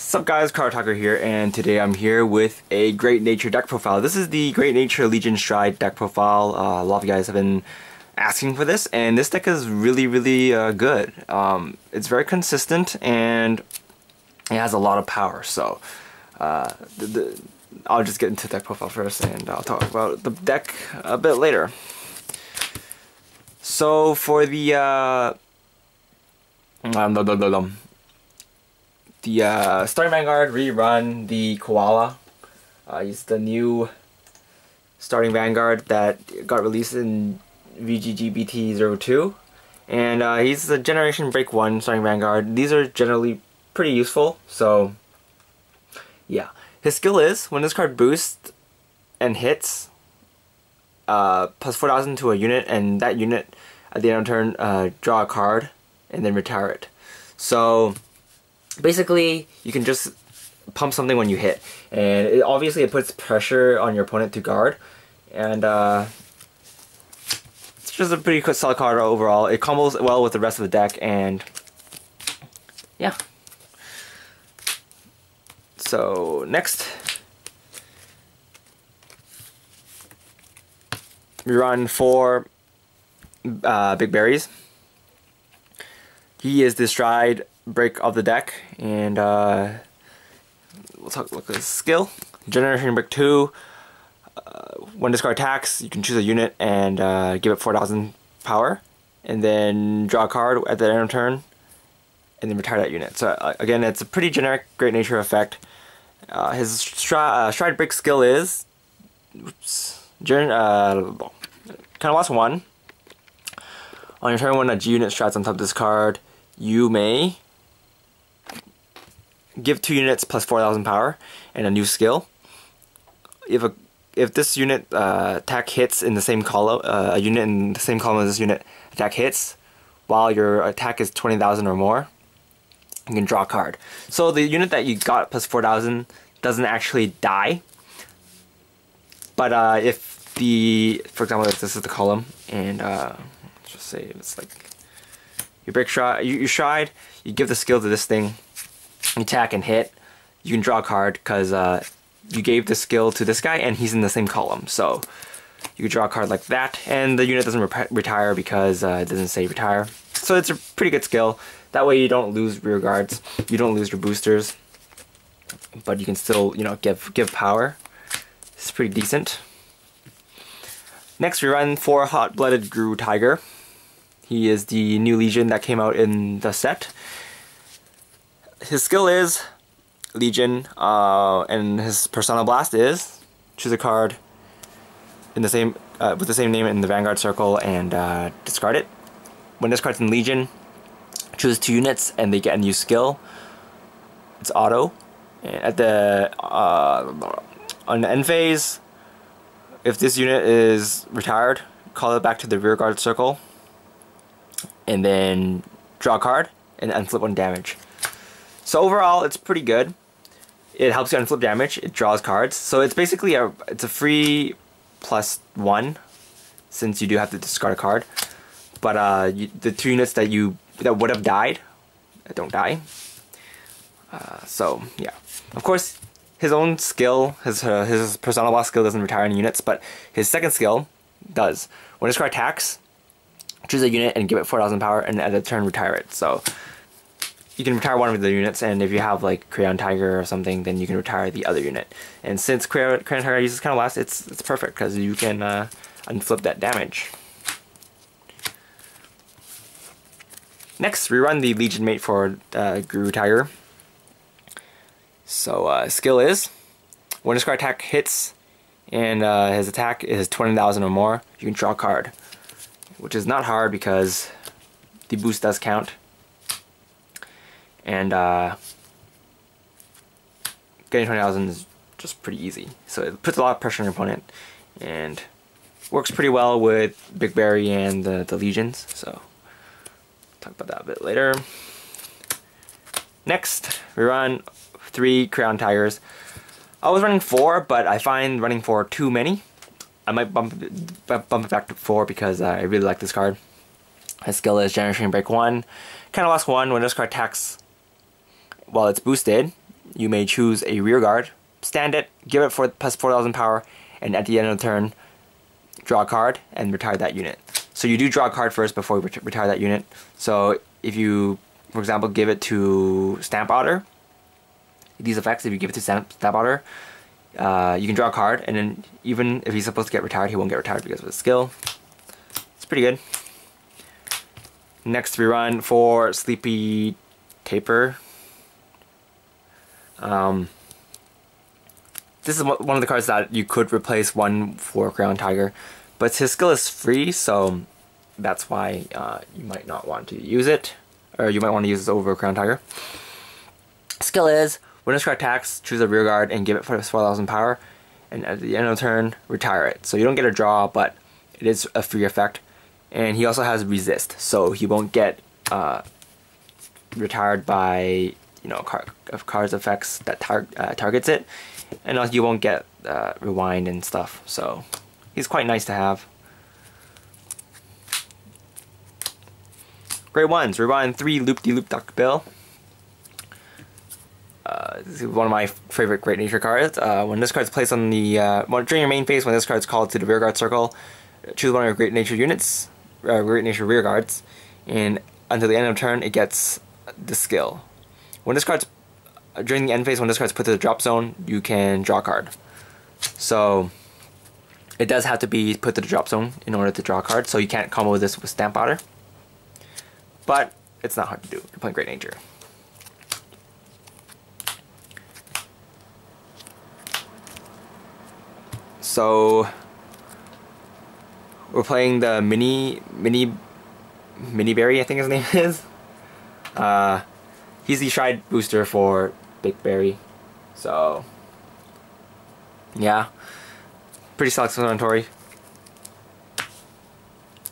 Sup guys, Cardfight here, and today I'm here with a Great Nature deck profile. This is the Great Nature Legion Stride deck profile. A lot of you guys have been asking for this, and this deck is really good. It's very consistent, and it has a lot of power, so I'll just get into the deck profile first, and I'll talk about the deck a bit later. So for the Starting Vanguard rerun, the Koala. He's the new starting Vanguard that got released in G-BT02. And he's the Generation Break 1 starting Vanguard. These are generally pretty useful, so yeah. His skill is, when this card boosts and hits, plus 4,000 to a unit, and that unit at the end of turn, draw a card and then retire it. So basically, you can just pump something when you hit, and obviously it puts pressure on your opponent to guard, and it's just a pretty solid card overall. It combos well with the rest of the deck, and yeah. So next, we run 4 Big Berries. He is the Stride Break of the deck, and we'll look at his skill. Generation Break 2. When this card attacks, you can choose a unit and give it 4,000 power, and then draw a card at the end of turn, and then retire that unit. So again, it's a pretty generic Great Nature effect. His Stride Break skill is kind of lost 1. On your turn, when a G unit strides on top of this card, you may give 2 units plus 4,000 power and a new skill. If this unit attack hits in the same column, a unit in the same column as this unit attack hits, while your attack is 20,000 or more, you can draw a card. So the unit that you got plus 4,000 doesn't actually die. But if for example, if this is the column, and let's just say it's like you break stride, you stride, you give the skill to this thing, you attack and hit, you can draw a card because you gave the skill to this guy and he's in the same column. So you can draw a card like that, and the unit doesn't retire because it doesn't say retire. So it's a pretty good skill. That way you don't lose rear guards, you don't lose your boosters, but you can still, you know, give power. It's pretty decent. Next, we run 4 Hot-Blooded Guru Tiger. He is the new Legion that came out in the set. His skill is Legion, and his Persona Blast is choose a card in the same with the same name in the Vanguard circle and discard it. When this card's in Legion, choose 2 units and they get a new skill. It's auto. And at the on the end phase, if this unit is retired, call it back to the rear guard circle, and then draw a card and unflip 1 damage. So overall, it's pretty good. It helps you unflip damage. It draws cards. So it's basically it's a free +1, since you do have to discard a card. But the 2 units that would have died don't die. So yeah, of course, his own skill, his Persona Blast skill doesn't retire any units, but his second skill does. When this card attacks, choose a unit and give it 4,000 power, and at the turn retire it. So you can retire one of the units, and if you have like Crayon Tiger or something, then you can retire the other unit. And since Crayon Tiger uses kind of last, it's perfect because you can unflip that damage. Next, we run the Legion Mate for Guru Tiger. So skill is, when this card attack hits and his attack is 20,000 or more, you can draw a card, which is not hard because the boost does count. And getting 20,000 is just pretty easy. So it puts a lot of pressure on your opponent and works pretty well with Big Berry and the Legions. So talk about that a bit later. Next, we run 3 Crayon Tigers. I was running 4, but I find running 4 too many. I might bump it back to 4 because I really like this card. His skill is Generation Break 1. Kind of lost 1. When this card attacks while it's boosted, you may choose a rear guard, stand it, give it for plus 4,000 power, and at the end of the turn, draw a card and retire that unit. So you do draw a card first before you retire that unit. So if you, for example, give it to Stamp Otter, these effects, if you give it to Stamp Otter, you can draw a card, and then even if he's supposed to get retired, he won't get retired because of his skill. It's pretty good. Next we run for Sleepy Taper. This is one of the cards that you could replace one for Crown Tiger, but his skill is free, so that's why you might not want to use it, or you might want to use this over Crown Tiger. Skill is, when this card attacks, choose a rear guard and give it for 4,000 power, and at the end of the turn, retire it. So you don't get a draw, but it is a free effect. And he also has resist, so he won't get retired by cards effects that targets it, and also you won't get rewind and stuff. So he's quite nice to have. Grade 1s, rewind 3 Loop-de-Loop Dr. Bill. This is one of my favorite Great Nature cards. When this card is placed on the during your main phase, when this card is called to the rear guard circle, choose one of your Great Nature units, Great Nature rear guards, and until the end of turn, it gets the skill. When this card's during the end phase, when this card's put to the drop zone, you can draw a card. So it does have to be put to the drop zone in order to draw a card. So you can't combo this with Stamp Otter, but it's not hard to do. You're playing Great Nature. So we're playing the Mini Berry, I think his name is. He's the Stride booster for Big Berry. So yeah, pretty self-explanatory.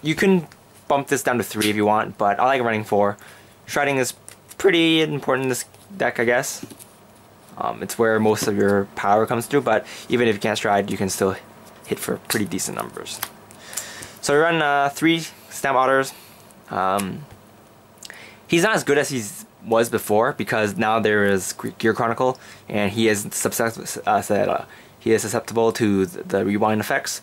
You can bump this down to 3 if you want, but I like running 4. Striding is pretty important in this deck, I guess. It's where most of your power comes through, but even if you can't stride, you can still hit for pretty decent numbers. So we run 3 Stamp Otters. He's not as good as he was before, because now there is Gear Chronicle, and he is susceptible to the rewind effects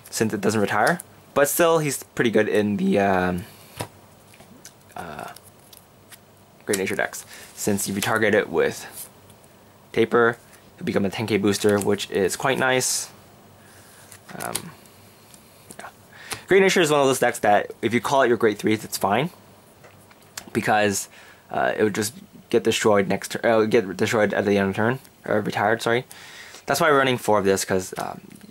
since it doesn't retire. But still, he's pretty good in the Great Nature decks, since if you target it with Taper, it'll become a 10k booster, which is quite nice. Yeah. Great Nature is one of those decks that if you call it your Great 3s, it's fine, because it would just get destroyed next turn. Get destroyed at the end of the turn, or retired. Sorry. That's why we're running 4 of this, because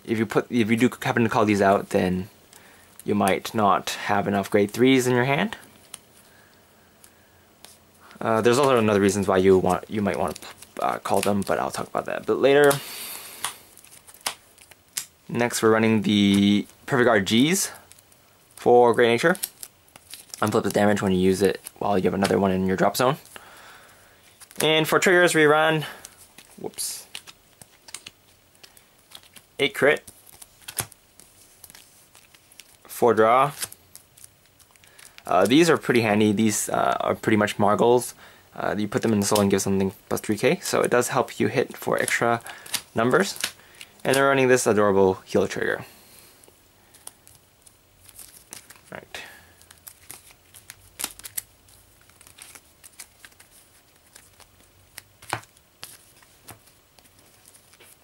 if you do happen to call these out, then you might not have enough Grade 3s in your hand. There's also another reasons why you might want to call them, but I'll talk about that a bit later. Next, we're running the Perfect Guard Gs for Great Nature. Unflip the damage when you use it while you have another one in your drop zone. And for triggers, we run 8 crit, 4 draw. These are pretty handy. These are pretty much Margles. You put them in the soul and give something plus 3k, so it does help you hit for extra numbers. And they're running this adorable heal trigger. Right.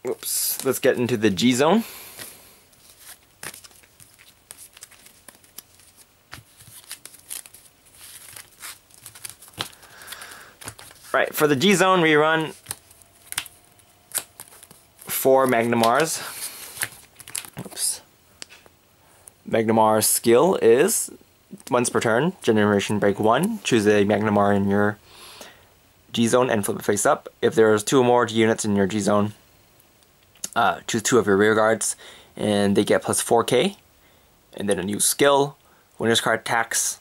Oops. Let's get into the G zone. Right, for the G zone, we run 4 Magnamars. Oops. Magnamar's skill is once per turn, Generation Break 1. Choose a Magnamar in your G zone and flip it face up. If there's 2 or more units in your G zone, choose 2 of your rear guards, and they get plus 4k. And then a new skill. When this card attacks,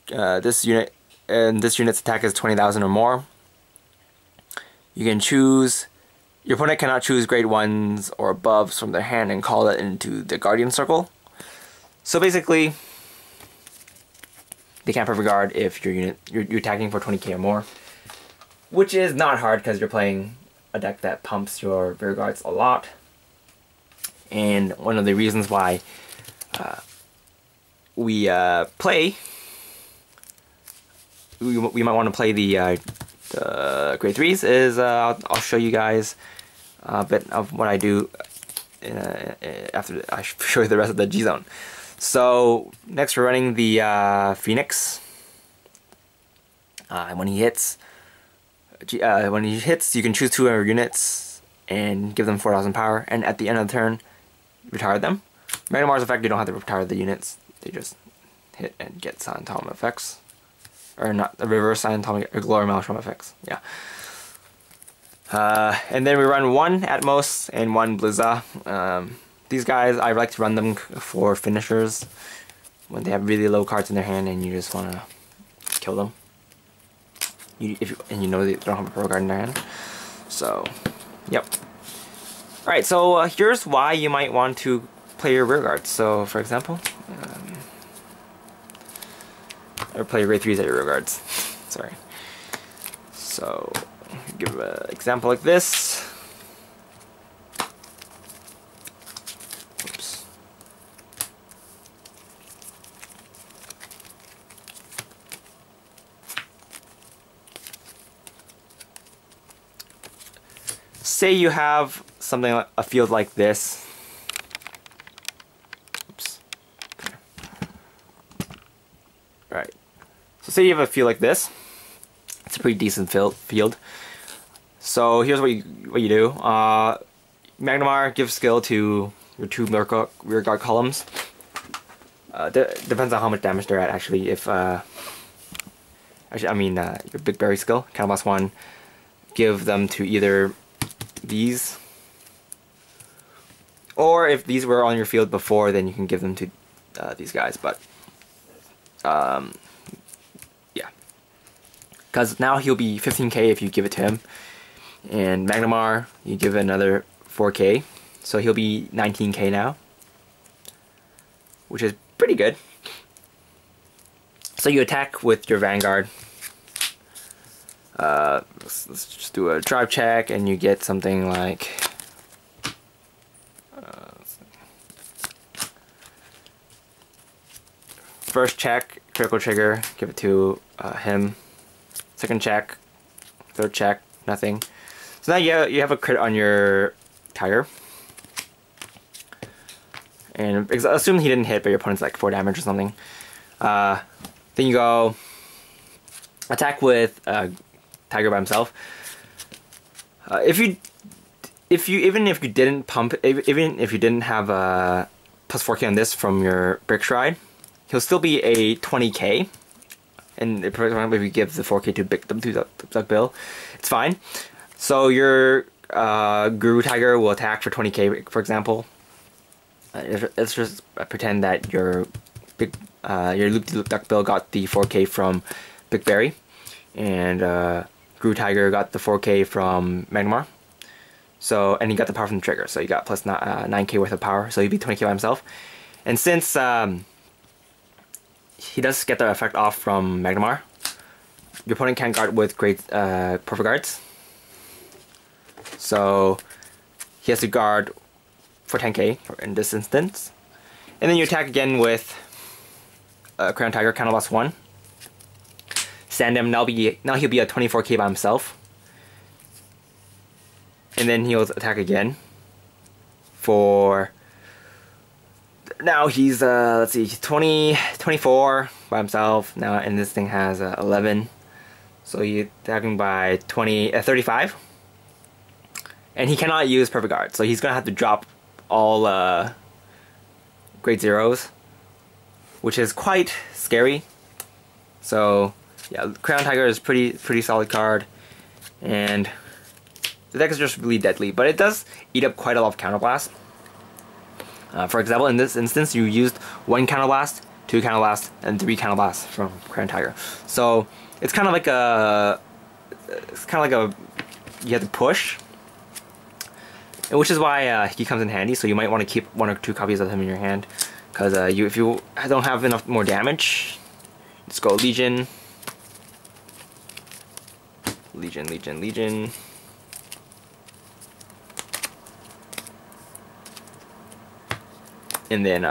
this unit's attack is 20,000 or more. You can choose. Your opponent cannot choose Grade 1s or above from their hand and call it into the Guardian Circle. So basically, they can't Perfect Guard if you're attacking for 20k or more. which is not hard because you're playing a deck that pumps your rear guards a lot. And one of the reasons why we might want to play the grade 3s is I'll show you guys a bit of what I do after I show you the rest of the G zone. So next we're running the Phoenix. When he hits, you can choose 2 units and give them 4,000 power, and at the end of the turn, retire them. Magnemar's effect, you don't have to retire the units; they just hit and get Silent Tom effects, or not the reverse Silent Tom or Glory Maelstrom effects. Yeah. And then we run 1 Atmos and 1 Blizza. These guys, I like to run them for finishers when they have really low cards in their hand and you just want to kill them. And you know they don't have a pro card in their hand. So, yep. Alright, so here's why you might want to play your rear guards. So, for example, or play your grade 3s at your rear guards. Sorry. So, give an example like this. Oops. Say you have something like a field like this. Oops. Okay. Right. So say you have a field like this. It's a pretty decent field. So here's what you do. Magnamar gives skill to your 2 rear guard columns. Depends on how much damage they're at actually. If your Big Berry skill, Counterblast 1, give them to either these, or if these were on your field before, then you can give them to these guys. But yeah, because now he'll be 15k if you give it to him, and Magnamar you give another 4k, so he'll be 19k now, which is pretty good. So you attack with your Vanguard. Let's just do a drive check, and you get something like first check, critical trigger, give it to him. Second check, third check, nothing. So now you have a crit on your Tiger, and assume he didn't hit, but your opponent's like 4 damage or something. Then you go attack with Tiger by himself. Even if you didn't pump, even if you didn't have a plus 4k on this from your Brick Stride, he'll still be a 20k. And for example, if you give the 4k to Duck Bill, it's fine. So your Guru Tiger will attack for 20k, for example. Let's just pretend that your Loop Duck Bill got the 4k from Big Berry, and Guru Tiger got the 4k from Magnamar. So, and he got the power from the trigger, so he got plus 9k worth of power, so he'd be 20k by himself. And since he does get the effect off from Magnamar, your opponent can't guard with great perfect guards. So he has to guard for 10k in this instance. And then you attack again with Crown Tiger, Counterblast 1. Sand him, now he'll be at 24k by himself. And then he'll attack again for... Now he's, let's see, 24 by himself now, and this thing has 11. So you're attacking by 35. And he cannot use Perfect Guard, so he's going to have to drop all grade 0s, which is quite scary. So yeah, Crown Tiger is pretty solid card, and the deck is just really deadly, but it does eat up quite a lot of Counterblast. For example, in this instance, you used 1 Counterblast, 2 Counterblast, and 3 Counterblast from Crown Tiger. So it's kind of like you have to push, which is why he comes in handy. So you might want to keep 1 or 2 copies of him in your hand, because if you don't have enough more damage, let's go Legion. Legion. And then you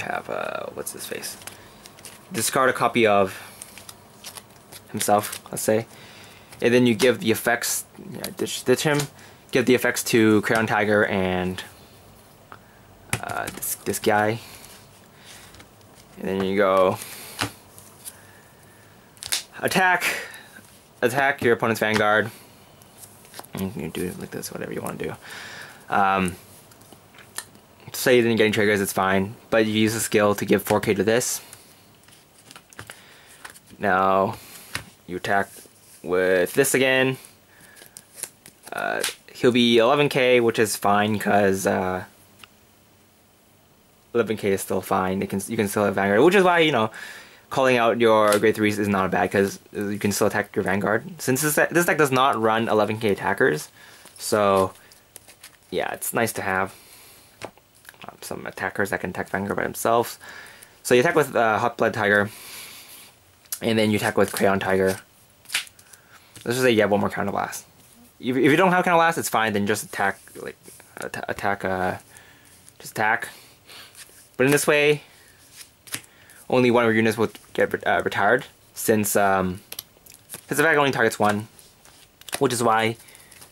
have what's his face? Discard a copy of himself, let's say, and then you give the effects. Yeah, ditch him. Give the effects to Crayon Tiger and this guy, and then you go attack your opponent's Vanguard. And you can do it like this, whatever you want to do. Say you didn't get any triggers, it's fine, but you use a skill to give 4K to this. Now you attack with this again. He'll be 11K, which is fine because 11K is still fine. You can still have Vanguard, which is why, you know, calling out your grade 3s is not bad because you can still attack your Vanguard. Since this deck does not run 11K attackers, so yeah, it's nice to have some attackers that can attack Vanguard by themselves. So you attack with Hot Blood Tiger, and then you attack with Crayon Tiger. Let's just say you have one more Counter Blast. If you don't have Counter Blast, it's fine. Then just attack, like just attack. But in this way, only one of your units will get retired, since the effect only targets one, which is why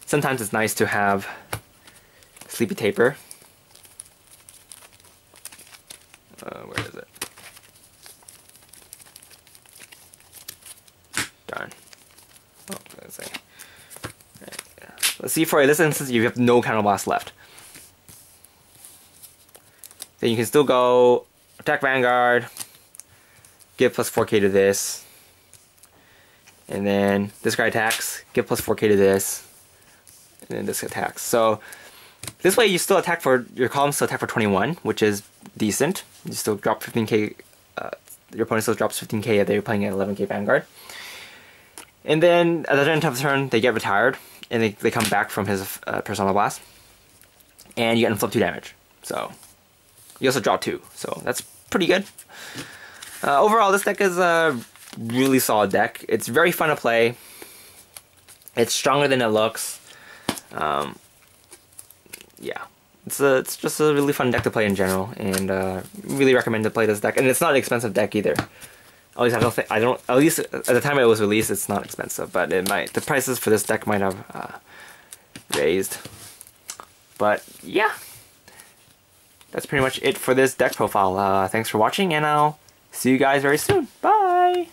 sometimes it's nice to have Sleepy Taper. Where is it? Darn. Oh, let's see. Right. Let's see, for this instance, you have no Counter Blast left. Then you can still go attack Vanguard, give plus 4K to this, and then this guy attacks, give plus 4K to this, and then this attacks. So this way you still attack for, your columns still attack for 21, which is decent. You still drop 15K, your opponent still drops 15K if they're playing at 11K Vanguard. And then at the end of the turn, they get retired, and they come back from his Persona Blast, and you get inflict 2 damage. So you also drop 2, so that's pretty good. Overall, this deck is a really solid deck. It's very fun to play. It's stronger than it looks. Yeah, it's just a really fun deck to play in general, and really recommend to play this deck. And it's not an expensive deck either. At least at least at the time it was released, it's not expensive, but it might. The prices for this deck might have raised. But yeah, that's pretty much it for this deck profile. Thanks for watching, and I'll see you guys very soon. Bye!